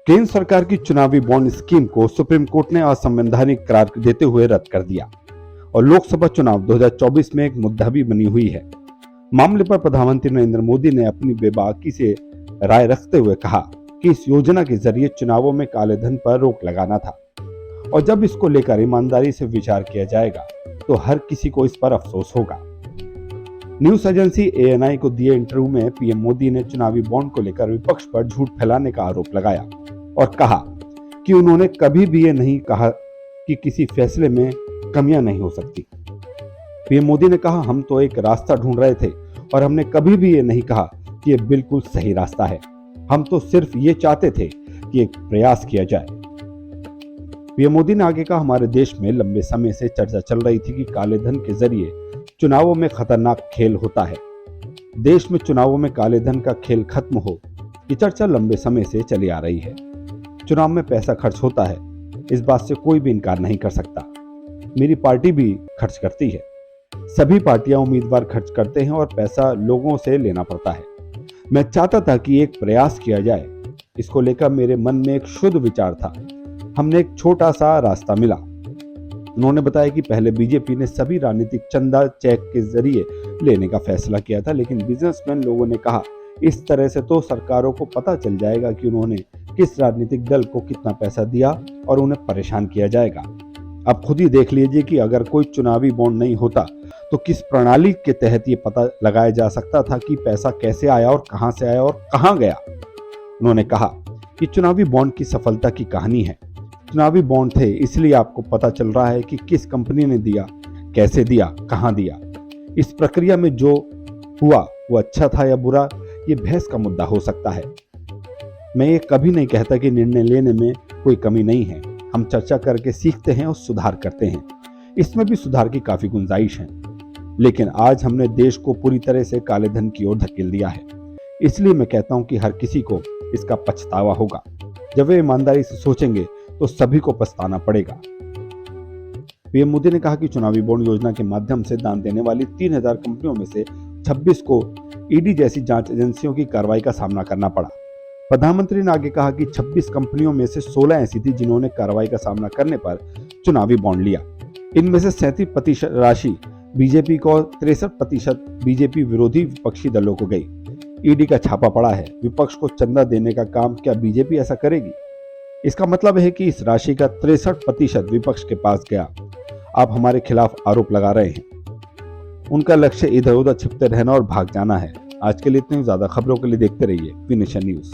केंद्र सरकार की चुनावी बॉन्ड स्कीम को सुप्रीम कोर्ट ने असंवैधानिक करार देते हुए रद्द कर दिया और लोकसभा चुनाव 2024 में एक मुद्दा भी बनी हुई है। मामले पर प्रधानमंत्री नरेंद्र मोदी ने अपनी बेबाकी से राय रखते हुए कहा कि इस योजना के जरिए चुनावों में काले धन पर रोक लगाना था और जब इसको लेकर ईमानदारी से विचार किया जाएगा तो हर किसी को इस पर अफसोस होगा। न्यूज एजेंसी ANI को दिए इंटरव्यू में पीएम मोदी ने चुनावी बॉन्ड को लेकर विपक्ष पर झूठ फैलाने का आरोप लगाया और कहा कि उन्होंने कभी भी ये नहीं कहा कि किसी फैसले में कमियां नहीं हो सकती। पीएम मोदी ने कहा, हम तो एक रास्ता ढूंढ रहे थे और हमने कभी भी ये नहीं कहा कि ये बिल्कुल सही रास्ता है। हम तो सिर्फ ये चाहते थे कि एक प्रयास किया जाए। पीएम मोदी ने आगे कहा, हमारे देश में लंबे समय से चर्चा चल रही थी कि काले धन के जरिए चुनावों में खतरनाक खेल होता है। देश में चुनावों में काले धन का खेल खत्म हो, ये चर्चा लंबे समय से चली आ रही है। चुनाव में पैसा खर्च होता है, इस बात से कोई भी इनकार नहीं कर सकता। मेरी पार्टी भी खर्च करती है, सभी पार्टियां उम्मीदवार खर्च करते हैं और पैसा लोगों से लेना पड़ता है। मैं चाहता था कि एक प्रयास किया जाए। इसको लेकर मेरे मन में एक शुद्ध विचार था। हमने एक छोटा सा रास्ता मिला। उन्होंने बताया कि पहले बीजेपी ने सभी राजनीतिक चंदा चेक के जरिए लेने का फैसला किया था, लेकिन बिजनेसमैन लोगों ने कहा, इस तरह से तो सरकारों को पता चल जाएगा कि उन्होंने किस राजनीतिक दल को कितना पैसा दिया और उन्हें परेशान किया जाएगा। अब खुद ही देख लीजिए कि अगर कोई चुनावी बॉन्ड नहीं होता तो किस प्रणाली के तहत ये पता लगाया जा सकता था कि पैसा कैसे आया और कहां से आया और कहां गया। उन्होंने कहा कि चुनावी बॉन्ड की सफलता की कहानी है। चुनावी बॉन्ड थे, इसलिए आपको पता चल रहा है कि किस कंपनी ने दिया, कैसे दिया, कहां दिया। इस प्रक्रिया में जो हुआ वो अच्छा था या बुरा, ये बहस का मुद्दा हो सकता है। मैं ये कभी नहीं कहता कि निर्णय लेने में कोई कमी नहीं है। हम चर्चा करके सीखते हैं और सुधार करते हैं। इसमें भी सुधार की काफी गुंजाइश है, लेकिन आज हमने देश को पूरी तरह से काले धन की ओर धकेल दिया है। इसलिए मैं कहता हूं कि हर किसी को इसका पछतावा होगा। जब वे ईमानदारी से सोचेंगे तो सभी को पछताना पड़ेगा। पीएम मोदी ने कहा कि चुनावी बॉन्ड योजना के माध्यम से दान देने वाली 3000 कंपनियों में से 26 को ईडी जैसी जांच एजेंसियों की कार्रवाई का सामना करना पड़ा। प्रधानमंत्री ने आगे कहा कि 26 कंपनियों में से 16 ऐसी थी जिन्होंने कार्रवाई का सामना करने पर चुनावी बॉन्ड लिया। इनमें से 37% राशि बीजेपी को और 63% बीजेपी विरोधी विपक्षी दलों को गई। ईडी का छापा पड़ा है। विपक्ष को चंदा देने का काम क्या बीजेपी ऐसा करेगी? इसका मतलब है कि इस राशि का 63% विपक्ष के पास गया। आप हमारे खिलाफ आरोप लगा रहे हैं। उनका लक्ष्य इधर उधर छिपते रहना और भाग जाना है। आज के लिए इतनी ज्यादा खबरों के लिए देखते रहिए वी नेशन न्यूज।